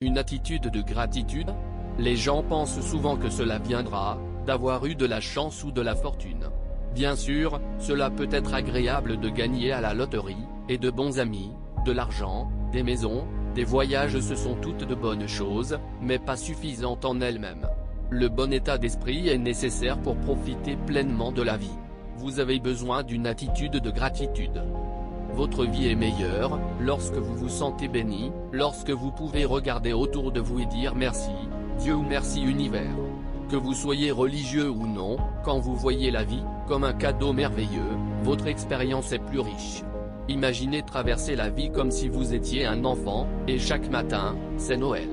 Une attitude de gratitude? Les gens pensent souvent que cela viendra d'avoir eu de la chance ou de la fortune. Bien sûr, cela peut être agréable de gagner à la loterie, et de bons amis, de l'argent, des maisons, des voyages, ce sont toutes de bonnes choses, mais pas suffisantes en elles-mêmes. Le bon état d'esprit est nécessaire pour profiter pleinement de la vie. Vous avez besoin d'une attitude de gratitude. Votre vie est meilleure lorsque vous vous sentez béni, lorsque vous pouvez regarder autour de vous et dire merci, Dieu ou merci univers. Que vous soyez religieux ou non, quand vous voyez la vie comme un cadeau merveilleux, votre expérience est plus riche. Imaginez traverser la vie comme si vous étiez un enfant, et chaque matin, c'est Noël.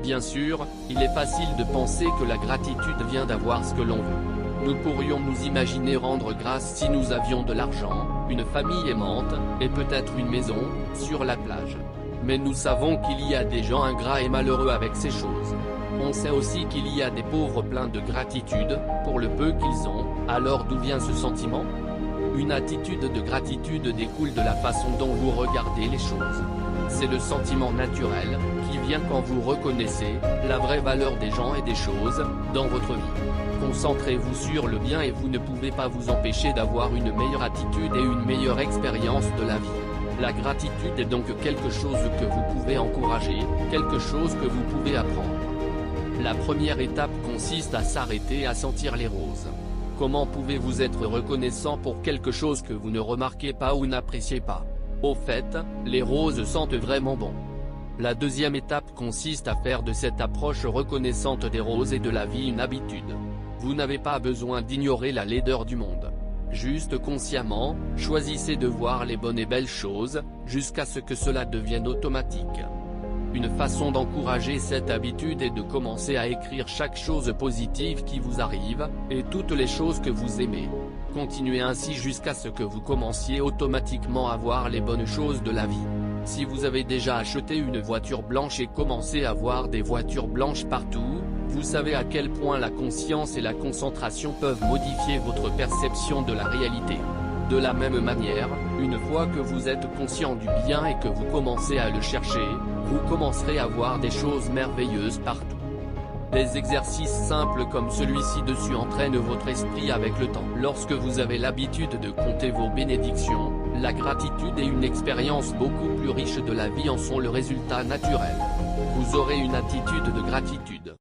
Bien sûr, il est facile de penser que la gratitude vient d'avoir ce que l'on veut. Nous pourrions nous imaginer rendre grâce si nous avions de l'argent, une famille aimante, et peut-être une maison, sur la plage. Mais nous savons qu'il y a des gens ingrats et malheureux avec ces choses. On sait aussi qu'il y a des pauvres pleins de gratitude, pour le peu qu'ils ont. Alors d'où vient ce sentiment? Une attitude de gratitude découle de la façon dont vous regardez les choses. C'est le sentiment naturel, qui vient quand vous reconnaissez la vraie valeur des gens et des choses dans votre vie. Concentrez-vous sur le bien et vous ne pouvez pas vous empêcher d'avoir une meilleure attitude et une meilleure expérience de la vie. La gratitude est donc quelque chose que vous pouvez encourager, quelque chose que vous pouvez apprendre. La première étape consiste à s'arrêter à sentir les roses. Comment pouvez-vous être reconnaissant pour quelque chose que vous ne remarquez pas ou n'appréciez pas? Au fait, les roses sentent vraiment bon. La deuxième étape consiste à faire de cette approche reconnaissante des roses et de la vie une habitude. Vous n'avez pas besoin d'ignorer la laideur du monde. Juste consciemment, choisissez de voir les bonnes et belles choses, jusqu'à ce que cela devienne automatique. Une façon d'encourager cette habitude est de commencer à écrire chaque chose positive qui vous arrive, et toutes les choses que vous aimez. Continuez ainsi jusqu'à ce que vous commenciez automatiquement à voir les bonnes choses de la vie. Si vous avez déjà acheté une voiture blanche et commencé à voir des voitures blanches partout, vous savez à quel point la conscience et la concentration peuvent modifier votre perception de la réalité. De la même manière, une fois que vous êtes conscient du bien et que vous commencez à le chercher, vous commencerez à voir des choses merveilleuses partout. Des exercices simples comme celui-ci dessus entraînent votre esprit avec le temps. Lorsque vous avez l'habitude de compter vos bénédictions, la gratitude et une expérience beaucoup plus riche de la vie en sont le résultat naturel. Vous aurez une attitude de gratitude.